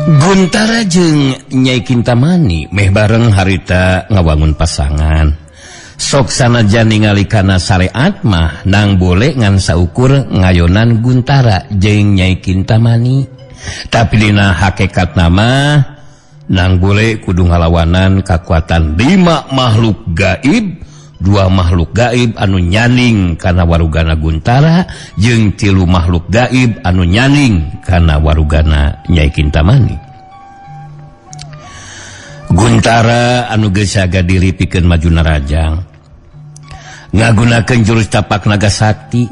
Guntara jeung Nyai Kintamani meh bareng harita ngawangun pasangan. Sok sanajan ningali kana syariat mah nang boleh ngan saukur ngayonan Guntara jeung Nyai Kintamani. Tapi dina hakikat nama nang boleh kudu ngalawanan kakuatan 5 makhluk gaib, 2 makhluk gaib anu nyaning kana warugana Guntara jeung 3 makhluk gaib anu nyaning kana warugana Nyai Kintamani. Guntara anu geus jaga diri pikeun maju narajang ngagunakeun jurus tapak naga sakti.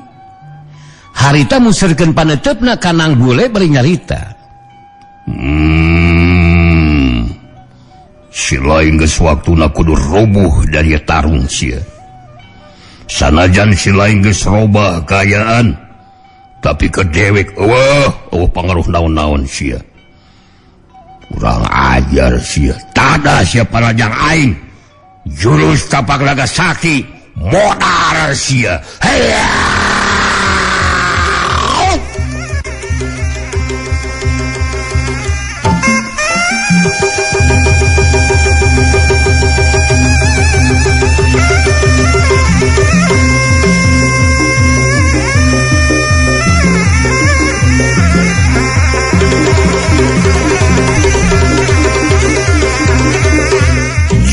Harita musirkeun paneutepna kanang bule bari nyarita. Si lain geus waktuna kudu roboh dari tarung sia. Sanajan si lain geus robah kayaan, tapi ke dewek eueuh pangaruh naon-naon sia. Kurang ajar sia. Tada sia parajang aing. Jurus tapak naga sakti modar sia. Heya!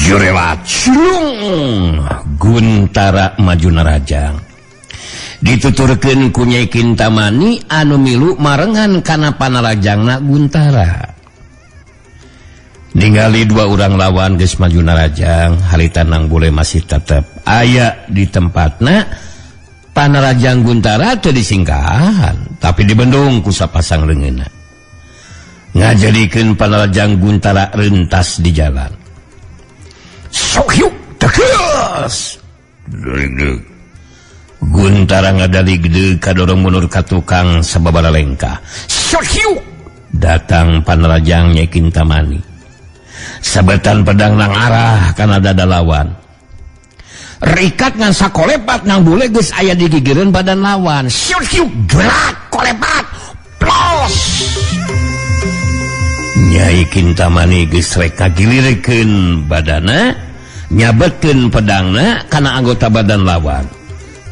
Jurewat Cilung Guntara maju narajang dituturkeun ku Nyai Kintamani anu milu marengan kana panarajangna Guntara. Ningali 2 urang lawan geus maju narajang, harita nang boleh masih tetep aya di tempatna. Panarajang Guntara teu disinggahan tapi dibendung ku sapasang leungeunna, ngajadikeun panarajang Guntara rentas di jalan. Sok yuk tegas. Deug. Guntara ngadaligdeug kadorong mundur ka tukang sababaraha lengkah. Sok yuk. Datang panarajang Nyai Kintamani. Sabetan pedang nang arah kana dada lawan. Rikat ngan sakolepat nang bule geus aya di gigireun badan lawan. Sok yuk gerak kolepat. Plos. Nyai Kintamani geus rek ngagilirkeun badana, nyabetkeun pedangna kana anggota badan lawan.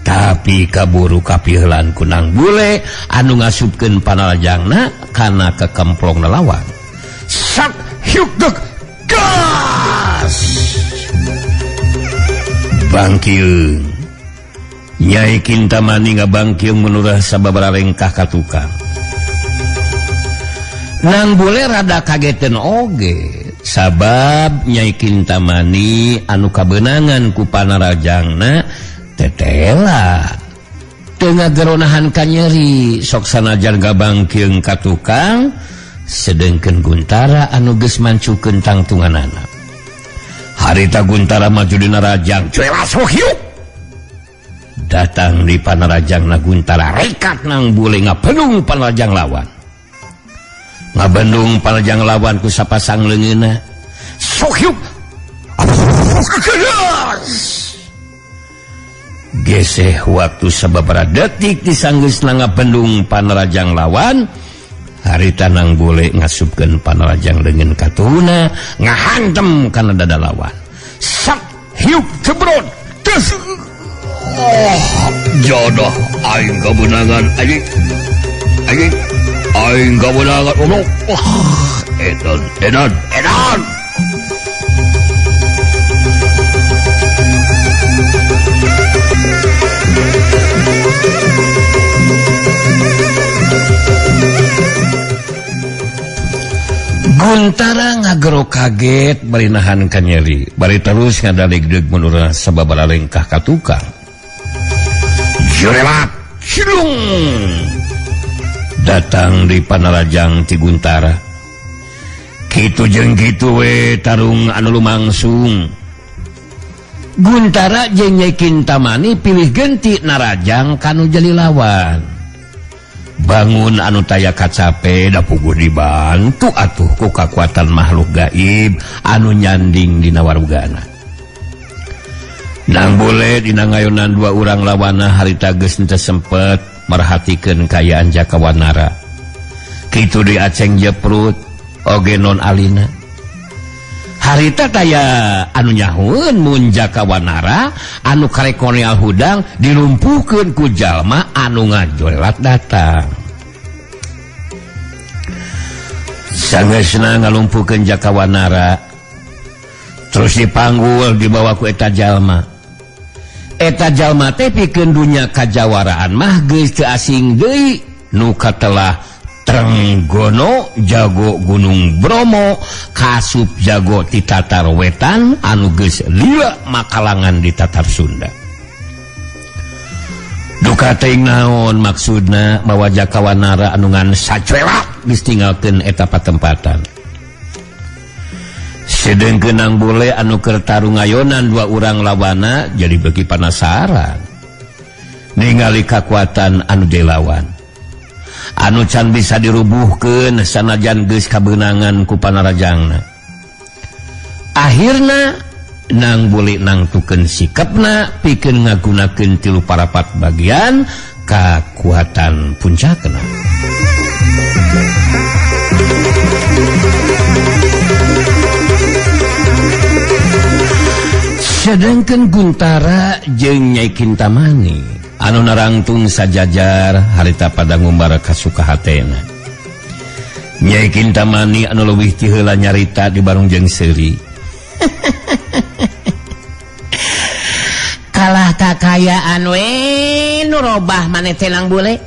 Tapi kaburu kapiheulan ku nang bule anu ngasupkeun panarajangna kana kekemplongna lawan. Sak hiuk deg gas. Bangkieun. Nyai Kintamani ngabangkieun menurah sababaraha lengkah ka tukang. Nang bule rada kageteun oge sabab Nyai Kintamani anu kabeunangan ku panarajangna tetela teu ngageronahan ka nyeri. Sok sanajan gabangkeun ka tukang sedengkeun Guntara anu geus mancukeun tangtunganana. Harita Guntara maju di narajang cuelas hiuk. Datang di panarajangna Guntara rekat nang bule ngapelung panarajang lawan. Ngabendung panarajang lawan ku sapasang leungeunna. Sok yuk. Geseh waktu sababaraha detik disanggeusna ngabendung panarajang lawan. Harita nang bule ngasupkeun panarajang leungeun ka tuhuna ngahantem kana dada lawan. Sak hiuk cebrot. Tes. Jodoh aing kabeunangan anjing. Aing kabeunangan ono. Edan. Guntara ngagero kaget bari nahan ka nyeri, bari terus ngadaligdeug menurah sababaraha lengkah ka tukang. Jurewat Cilung. Datang di panarajang ti Guntara. Kitu jeung kitu we tarung anu lumangsung. Guntara jeung Nyai Kintamani pilih genti narajang kanu jali lawan. Bangun anu taya kacape da puguh dibantu atuh ku kakuatan makhluk gaib anu nyanding dina warugana. Nang bule dina ngayonan 2 urang lawana harita geus teu sempet merhatikeun kayaan Jakawanara. Kitu di Aceng jeprut oge non alina harita kaya anu nyahun mun Jakawanara anu karekoneal hudang dilumpuhkeun ku jalma anu ngajolat datang. Sangeusna ngalumpuhkeun Jakawanara terus dipanggul dibawa ku eta jalma. Eta jalma teh pikeun dunya kajawaraan mah geus teu asing deui nu katelah Trenggono jago Gunung Bromo kasup jago di Tatar Wetan anu geus lila makalangan di Tatar Sunda. Duka teuing naon maksudna bahwa Jakawanara anu ngan sacuelak geus tinggalkeun eta patempatan. Sedengkeun Nang Bule anu keur tarung ayonan dua urang lawana jadi beuki panasaran ningali kakuatan anu dilawan. Anu can bisa dirubuhkeun sanajan geus kabeunangan ku panarajangna. Akhirna Nang Bule nangtukeun sikepna pikeun ngagunakeun 3/4 bagian kakuatan puncakna. Sedengkeun Guntara jeung Nyai Kintamani anu narangtung sajajar harita pada ngumbara kasukahatena. Nyai Kintamani anu leuwih ti heula nyarita di barung jeung seuri. Kalah kakayaan we nu robah maneh teh Nang Bule.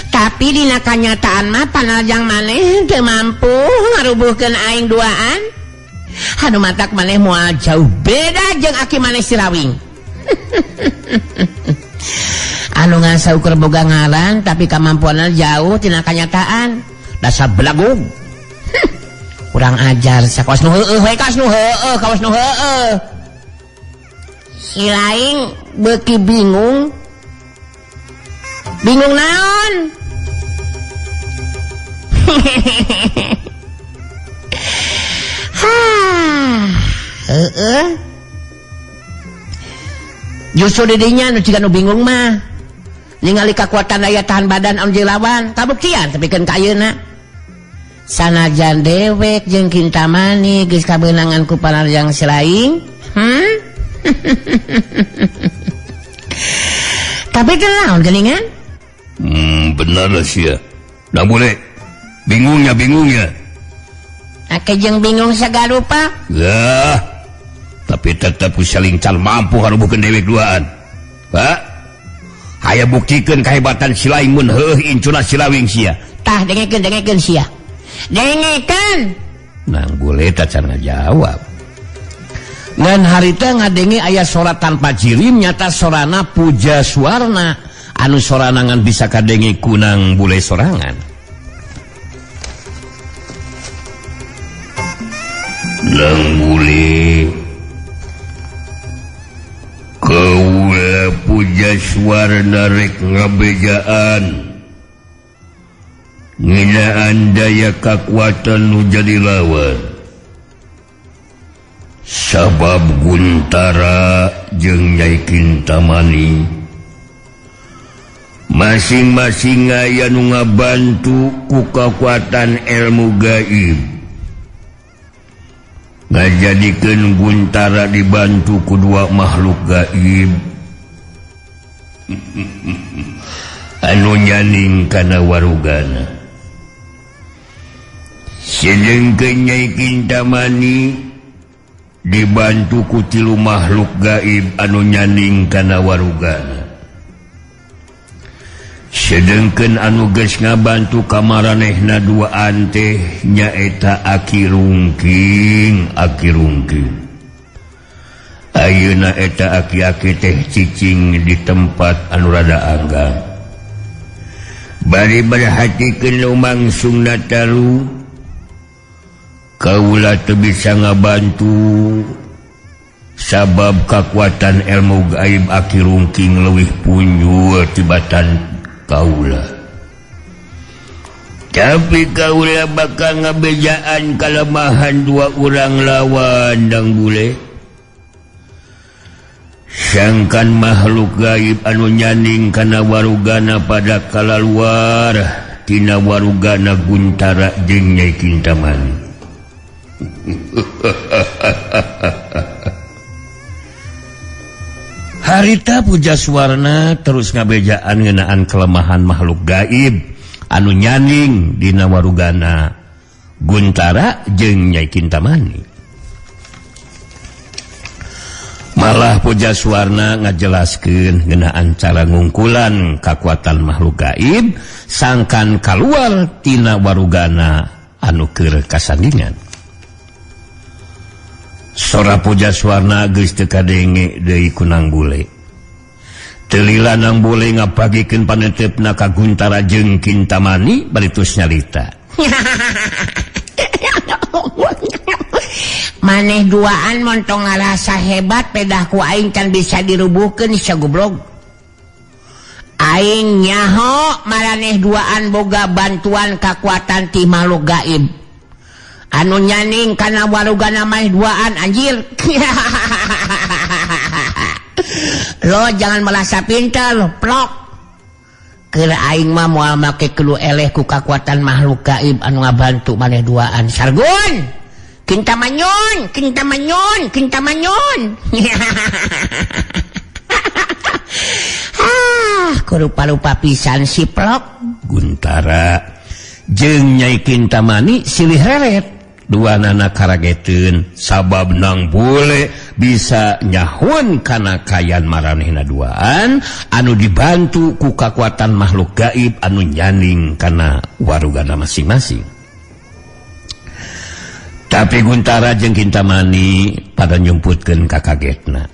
Tapi dina kanyataan mah panajang maneh teu mampu ngarubuhkeun aing duaan. Anu matak maneh moal jauh beda jeung aki maneh Sirawing. Anu ngasaukur boga ngaran tapi kamampuanna jauh tina kanyataan. Dasar belagung. Kurang ajar sakaos nu heueuh we kaos nu heueuh, kaos nu heueuh. Si laing beuki bingung. Bingung naon? Heeh. Justru didinya nu ciga nu bingung mah ningali kakuatan daya tahan badan anu dilawan kabuktian tapikeun ka ayeuna. Sanajan dewek jeung Kintamani geus kabeunangan ku panarjang Silaing, tapi teu naon geuningan? Benar lah sia. Nang Bule bingungnya. Ake jeung bingung sagarupa. Lah, tapi tetep saling cal mampu ngarubuhkeun dewek duaan. Pak, aya buktikeun kahebatan Silaing mun heueuh incuna Silawing sia. Tah dengekeun sia. Dengekeun. Nang Bule teh can ngajawab. Ngan harita ngadenge aya sora tanpa jirim nyata sorana Puja Suwarna anu soranangan bisa kadenge ku Nang Bule sorangan. Nang Bule kaula Puja Suwarna rek ngabejaan nginaan daya kakuatan nu jadi lawan sabab Guntara jeung Nyai Kintamani masing-masing aya nu ngabantu ku kakuatan ilmu gaib ngajadikeun Guntara dibantu ku dua makhluk gaib anu nyaning kana warugana. Sedengkeun Nyai Kintamani dibantu ku 3 makhluk gaib anu nyaning kana warugana. Sedengkeun anu geus ngabantu kamaranehna duaan teh nyaeta Aki Rungking. Ayeuna eta aki-aki teh cicing di tempat anu rada anggang. Bari berhatikeun lumangsungna taru kaula teu bisa ngabantu sabab kakuatan ilmu gaib Aki Rungking leuwih punjul tibatan kaula. Tapi kaula bakal ngabejaan kalemahan 2 urang lawan Nang Bule. Sangkan makhluk gaib anu nyaning kana warugana pada kalaluar tina warugana Guntara jeung Nyai Kintamani. Harita Pujaswarna terus ngabejaan ngeunaan kelemahan makhluk gaib anu nyaning dina warugana Guntara jeung Nyai Kintamani. Malah Pujaswarna ngajelaskeun ngeunaan cara ngungkulan kakuatan makhluk gaib sangkan kaluar tina warugana anu keur kasandingan. Sora Pujaswarna geus teu kadenge deui ku Nang Bule. Teu lila Nang Bule ngapagikeun panetepna ka Guntara jeung Kintamani baritus nyarita. Maneh duaan montong ngarasa hebat pedah ku aing can bisa dirubuhkeun sia goblok. Aing nyaho maraneh duaan boga bantuan kakuatan ti makhluk gaib anu nyaning kana warugana maneh duaan anjir. Lo jangan merasa pintar plok. Keur aing mah moal make kelu eleh ku kakuatan makhluk gaib anu ngabantu maneh duaan. Sargun Kintamanyon, Kintamanyon, Kintamanyon. Kurupa-rupa pisan si plok. Guntara jeung Nyai Kintamani silih reret. Duanana karageteun sabab Nang Bule bisa nyahun kana kayan maranehna duaan anu dibantu ku kakuatan makhluk gaib anu nyaning kana warugana masing-masing. Tapi Guntara jeung Kintamani pada nyumputkeun kakagetna.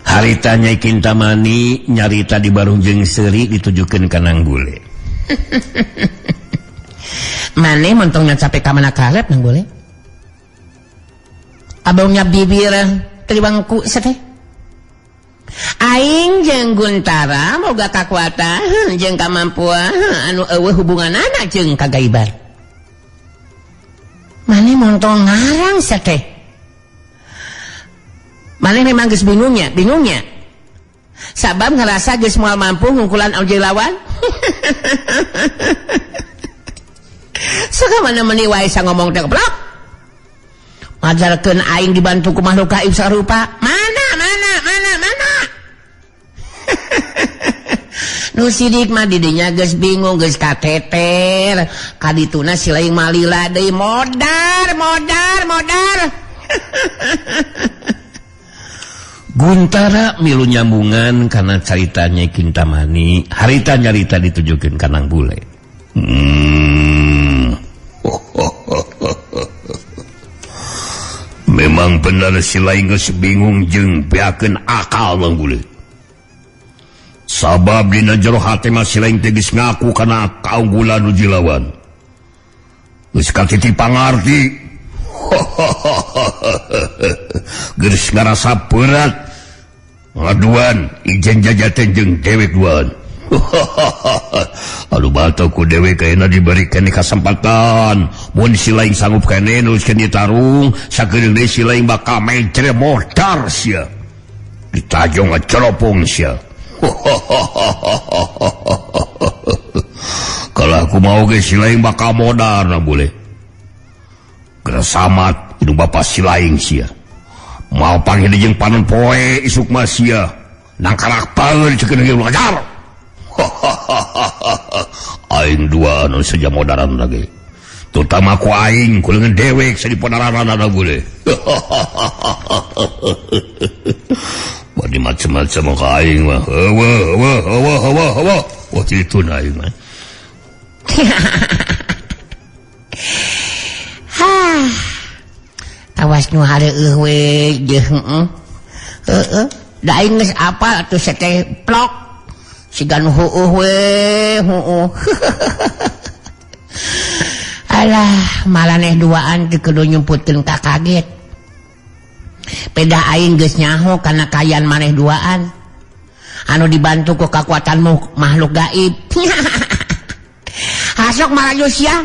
Harita Nyai Kintamani nyarita di barung jeung seuri ditujukeun ka Nang Bule. Maneh montongnya capek ka mana karet Nang Bule? Abangnya bibir triwangku sateh. Aing jeung Guntara boga kakuatan jeung kamampuan anu eueuh hubunganana jeung kagaiban. Maneh montong ngarang sateh. Maneh memang geus bingungnya. Sabab ngerasa geus moal mampu ngungkulan ojek lawan. Sakamana meuni wae ngomong teh goblok. Ngajarkeun aing dibantu ku makhluk gaib sarupa. Mana. Nu sidik mah didinya geus bingung geus kateter. Kadituna si laing malila deui modar. Guntara milu nyambungan karena carita Nyai Kintamani. Harita nyarita ditujukeun ka Nang Bule. Memang benar si lain geus bingung jeung beakeun akal Nang Bule. Sabab dina jero hate mah si lain teh geus ngaku kana kaunggulan nu jilawan. Geus katiti pangarti. Geus ngarasa berat ngaduan ijen jajaten jeung dewek duaan. Aduh bato ku dewek kayaknya diberikan kesempatan. Mun si lain sanggup kene nuliskan di tarung sakedeung deui si lain bakal mencre modar sia. Ditajong ngaceropong sia. Kalau aku mau ge si lain bakal modar na boleh. Gerasamat hidung bapak si lain sia. Mau panggil jeung panon poe isuk mah sia. Nang karakter cekeun ngajar. Aing dua anu saja modaran lagi. Terutama ku aing kulengan dewek sadiponaran na boleh. Badi macam-macam ka aing mah. Hawa. Wah itu na aing mah. Tawas nu hareueuh we jeung da aing geus apal atuh seteh plok. Sigan heueuh. Alah, malaneh duaan teu kudu nyumputkeun ka kaget. Peda aing geus nyaho kana kayan maneh duaan. Anu dibantu ku kakuatan makhluk gaib. Hasok marajo sia.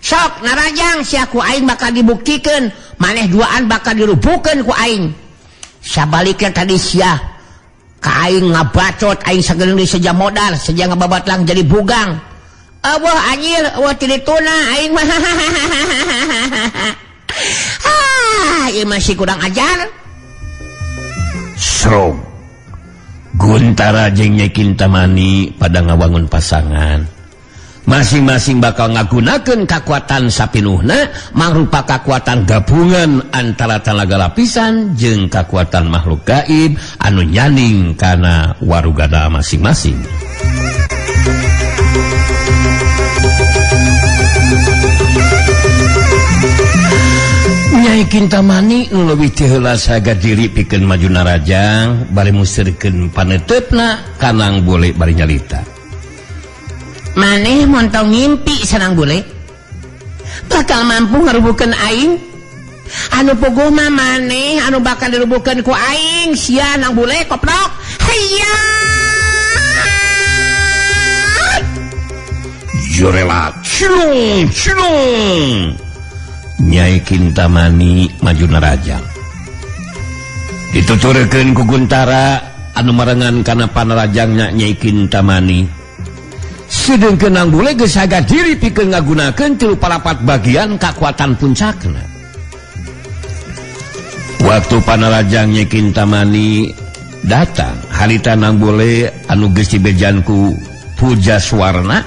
Sok narajang sia ku aing bakal dibuktikeun maneh duaan bakal dirubuhkeun ku aing. Sabalikna tadi sia kain ngabacot aing sageureung deui saja modal saja ngababat lang jadi bugang. Wah anjir, wah tilituna aing mah. Ieu masih kurang ajar. Srog Guntara jeung Nyai Kintamani pada ngawangun pasangan. Masing-masing bakal ngagunakeun kakuatan sapinuhna mangrupa kakuatan gabungan antara talaga lapisan jeung kakuatan makhluk gaib anu nyaning kana warugana masing-masing. Nyai Kintamani nu leuwih teu heula saga diri pikeun majuna Rajang bari musirkeun paneuteupna kanang bole bari nyalita. Maneh montong ngimpi sanang bule bakal mampu ngarubukeun aing anu puguh mah maneh anu bakal dirubukeun ku aing sia nang bule koplok hayya Jorela cilung Nyai Kintamani majuna Rajang dituturkeun ku Guntara anu marengan kana panarajangna Nyai Kintamani. Sedengkeun nang bule geus saga diri pikeun ngagunakeun 34 bagian kakuatan puncakna. Waktu panarajang Nyai Kintamani datang harita nang bule anu geus dibejan ku Pujaswarna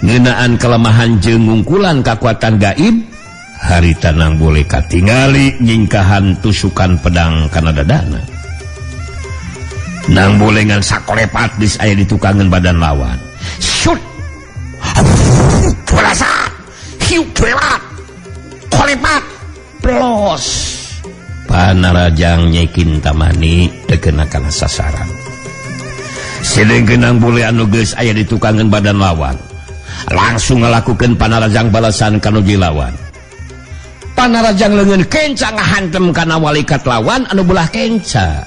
ngeunaan kelemahan jeung ngungkulan kakuatan gaib, harita nang bule katingali nyingkahan tusukan pedang kana dadana. Nang bule ngan sakolepat geus aya di tukangan badan lawan. Shoot! Kurasa! Hiup tuelat! Kolepat! Plos! Panarajang Nyai Kintamani deukeuna kana sasaran. Sedengkeun nang bule anu geus aya di tukangan badan lawan langsung ngalakukeun panarajang balasan kanuju lawan. Panarajang leungeun kenca ngahantem kana walikat lawan anu belah kenca.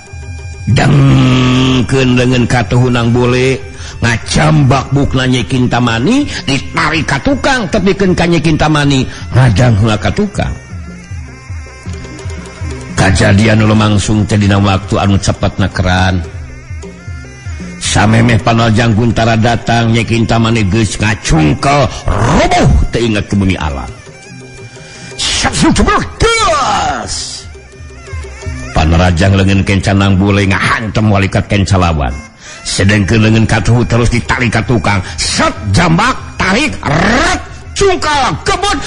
Dengkeun leungeun katuhu nang bule ngacambak bukna Nyai Kintamani ditarik ka tukang tepikeun ka Nyai Kintamani ngadang heula ka tukang. Kajadian lumangsung teh dina waktu anu cepetna keran. Samemeh panarajang Guntara datang Nyai Kintamani geus ngacungkel rubuh teu inget ke bumi alam. Gas! Panarajang leungeun kenca nang bule ngahantem walikat kenca lawan. Sedengkeun leungeun katuhu terus ditarik ka tukang. Set jambak tarik ret cungkal kebun.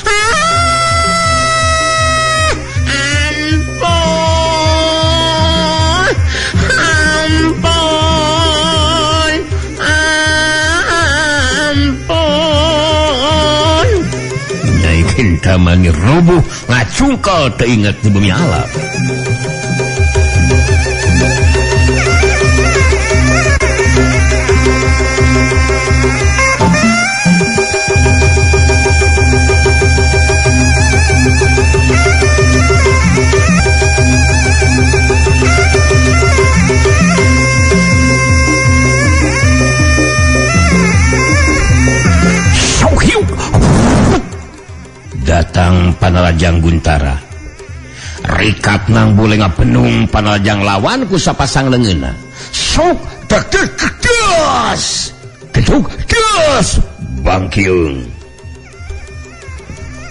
Ampun. Nyai Kintamani rubuh ngacungkal teu inget di bumi alam. Datang panarajang Guntara rikat nang bule ngapenung panarajang lawan ku sapasang leungeunna. Sok tegas ketuk gas bangkiung.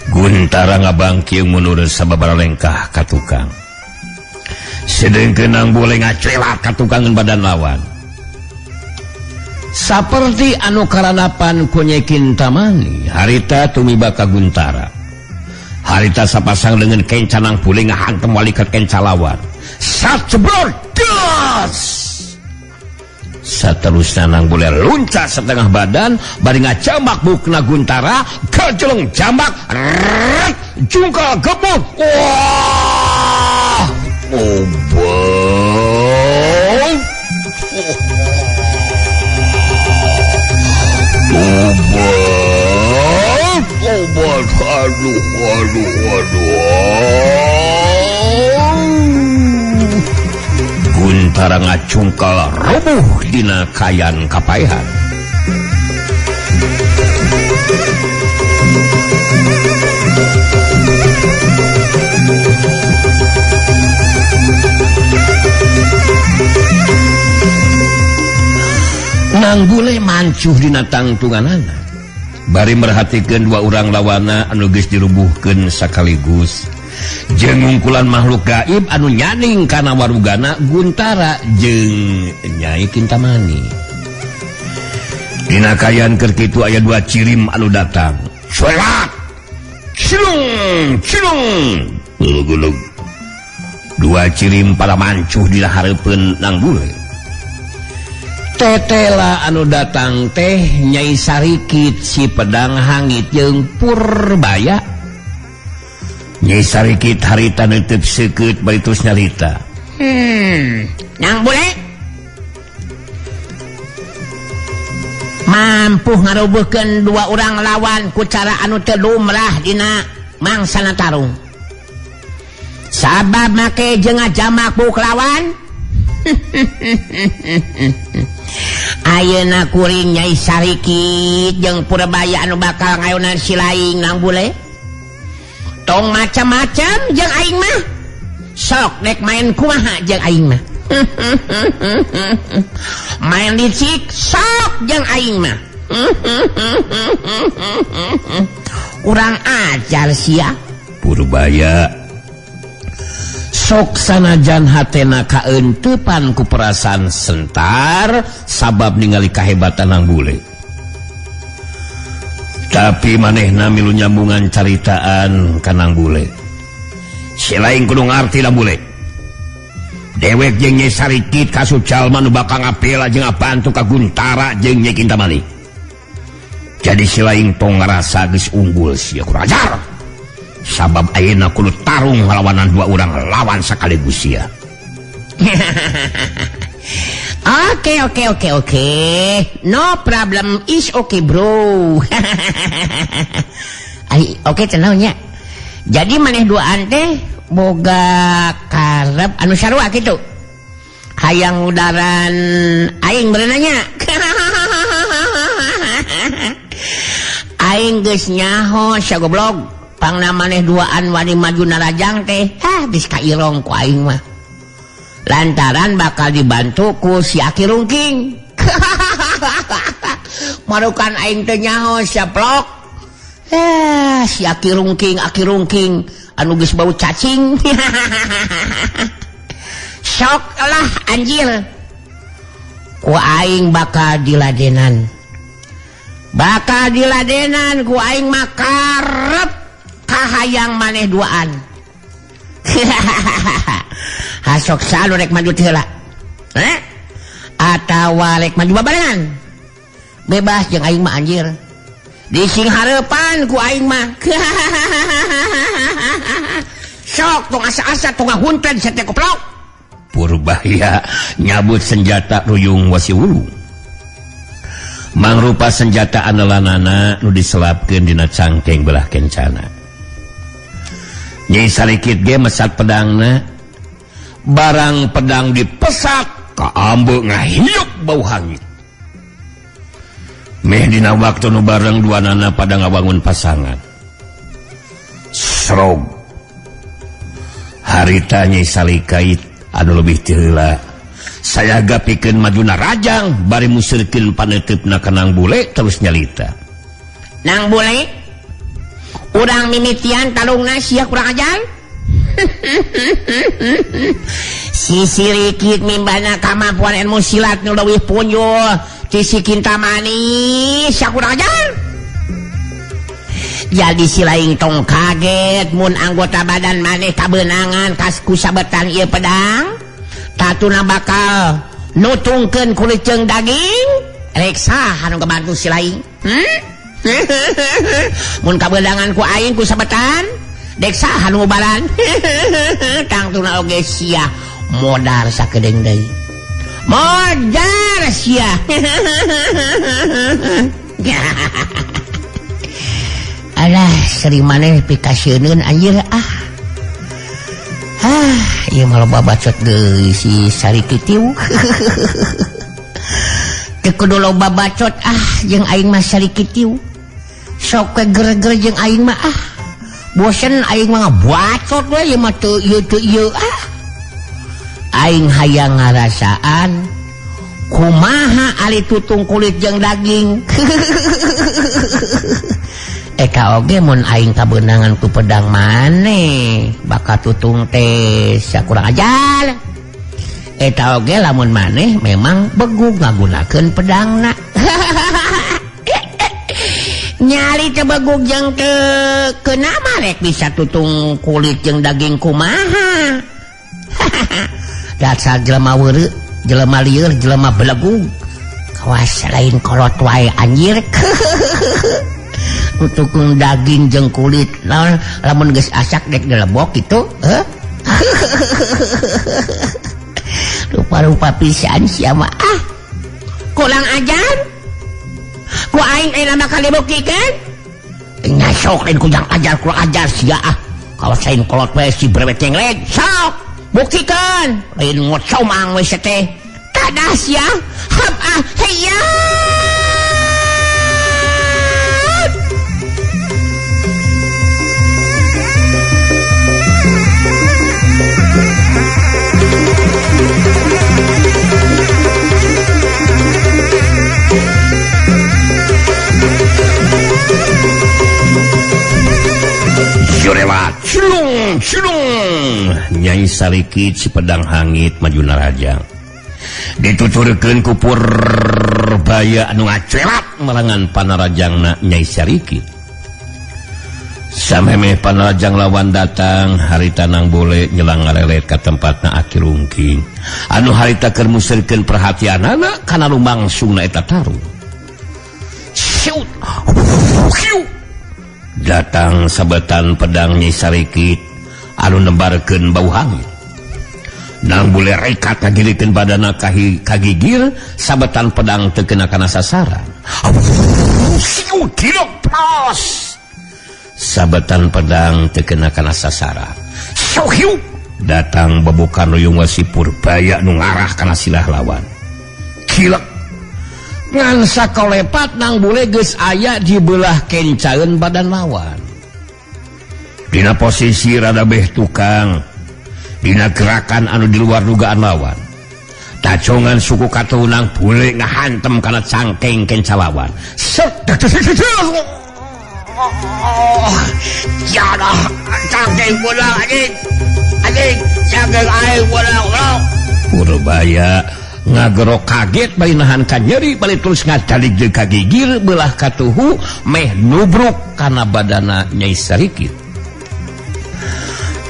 Guntara ngabangkiung mundur sababaraha lengkah ka tukang. Sedengkeun nang bule ngacelat ka tukangan badan lawan. Saperti anu karanapan ku Nyai Kintamani harita tumiba ka Guntara. Harita sapasang leungeun kenca nang bule ngahantem walikat kenca lawan. Sacebror gas. Saterusna nang bule luncat setengah badan bari ngacambak bukna Guntara kajeleng jambak ret jungkal gebuk. Wah! Obong. Obat, aduh. Guntara ngacungkal rubuh dina kayan kapaehan. Nang bule mancuh dina tangtunganana bari merhatikan dua orang lawana anu geus dirubuhkeun sakaligus jeung ngungkulan makhluk gaib anu nyaning kana warugana Guntara jeung Nyai Kintamani. Dina kayan keur kitu aya dua cirim anu datang. Solat. Cilung, cilung. Gulug-gulug. Dua cirim pada mancuh dina hareupeun nang bule. Tetela anu datang teh Nyai Sarikit si pedang hangit jeung Purbaya. Nyai Sarikit harita neuteub seukeut bari terus nyarita. Nang bule mampu ngarubuhkeun dua orang lawan ku cara anu teu lumrah dina mangsana tarung. Sabab make jeung ngajamak ku lawan. Ayeuna kuring Nyai Sarikit jeung Purbaya anu bakal ngayunan si laing nang bule. Tong macam-macam jeung aing mah. Sok dek main kumaha jeung aing mah. Main licik sok jeung aing mah. Urang ajar sia. Purbaya sok sanajan hatena kaeunteupan ku perasaan sentar sabab ningali kahebatan nang bule. Tapi manehna milu nyambungan caritaan ka nang bule. Si laing kudu ngarti lah bule. Dewek jeung Nyai Sarikit kasucal mah nu bakal ngapela jeung apantu ka Guntara jeung Nyai Kintamani. Jadi si laing tong ngarasa geus unggul sia kurang ajar. Sabab ayeuna kudu tarung ngalawanan dua orang lawan sakaligus sia. Oke. No problem is okay, bro. Oke, tenangnya. Jadi maneh duaan teh boga karep anu sarua kitu. Hayang udaran aing berenanya. Aing geus nyaho sia goblok. Pangna maneh duaan wani maju narajang teh. Geus kairong ku aing mah. Lantaran bakal dibantu ku si Aki Rungking. Marukan aing teh nyaho saplok. Si Aki Rungking anu geus bau cacing. Sok lah anjir. Ku aing bakal diladenan. Ku aing mah karep kahayang maneh duaan. Hasok salu rek maju heula. Atawa rek maju babarengan. Bebas jeung aing mah anjir. Di sing hareupan ku aing mah. Sok tong asa-asa tong ngahunten sate koplok. Purbaya nyabut senjata ruyung wasiwulu. Mangrupa senjata andalanana nu diselapkeun dina cangkeng belah kencana. Nyai Sarikit ge mesat pedangna. Barang pedang dipesak ka ambeuk ngahiup bau hangit. Meh dina waktu nu bareng duanana pada ngabangun pasangan. Srog. Harita Nyai Sarikit anu leuwih ti heula. Saya gapikeun majuna rajang bari musirkeun paneutupna ka nang bule terus nyalita. Nang bule, urang mimitian talungna sia kurang ajar. Si Sarikit mimbana kemampuan ilmu silat nu leuwih punjul ti si Kintamani sia kurang ajar. Jadi si laing tong kaget mun anggota badan maneh kabeunangan ku sabetan ieu pedang. Tatuna bakal nutungkeun kulit jeung daging. Rek saha anu kebantu si laing? Mun kabeunangan ku aing ku sabetan, dek saha nu ngubaran? Tangtuna oge sia modar sakedeung deui. Modar sia. Alah, sering maneh pikasieun anjir ieu mah loba bacot deui si Sarikit ieu. Teu kudu loba bacot jeung aing mah Sarikit ieu. Sok geger jeung aing mah bosen aing mah bacot we ieu mah teu ieu. Aing hayang ngarasaan kumaha ali tutung kulit jeung daging. Eka oge mun aing kabeunangan ku pedang maneh bakal tutung teh sakurang ajar. Eta oge lamun maneh memang begu ngagunakeun pedangna. Nyali teu begug jeung teu keunama rek bisa tutung kulit jeung daging kumaha. Dasar jelema weureu, jelema lieur, jelema belegug. Kawas lain kolot wae anjir. Tutung daging jeung kulit naon lamun geus asak dek dilebok kitu, heuh. Rupa-rupa pisan sia mah ah. Kurang ajar. Ku aing aya bakal dibuktikan. Nya sok lain ku jang ajar kurang ajar sia ah. Kalau sain kolot we si brewet cenglek, sok buktikan. Lain ngocomang we teh. Tadah sia. Hap ah hayya. Jorewat cilung Nyai Sarikit si pedang hangit majuna rajang dituturkeun ku Purbaya anu ngacelat merangan panarajangna Nyai Sarikit. Samemeh panarajang lawan datang harita nang boleh nyelang ngarelet ka tempatna Aki Rungking anu harita keur musirkeun perhatianana kana lumangsungna eta tarung. Syut datang sabetan pedang Nyai Sarikit anu nembarkeun bau hangit. Nang bule rekat ngagilikeun badana kagigir sabetan pedang teu kena kana sasaran. Sabetan pedang teu kena kana sasaran. Datang babukan ruyung si Purbaya nu ngarah kana silah lawan. Kilek ngan sakolepat nang bule geus aya di belah kencaeun badan lawan. Dina posisi rada beh tukang, dina gerakan anu di luar dugaan lawan. Tacongan suku katunang bule ngahantem kana cangkeng kenca lawan. Jadah cangkeng bola anjing. Anjing cangkeng aing bola. Purbaya ngagerok kaget bari nahan ka nyeri bari terus ngadalik jeung kagigir belah katuhu meh nubruk kana badana Nyai Sarikit.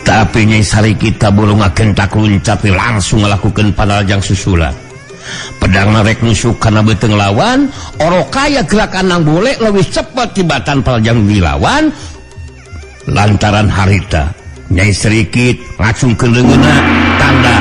Tapi Nyai Sarikit tabulungakeun takluncat langsung ngalakukeun panarajang susulan. Pedang rek nusuk kana beuteung lawan, orokaya gerakan nang boleh leuwih cepet tibatan panarajang dilawan. Lantaran harita Nyai Sarikit ngacungkeun leungeunna tanda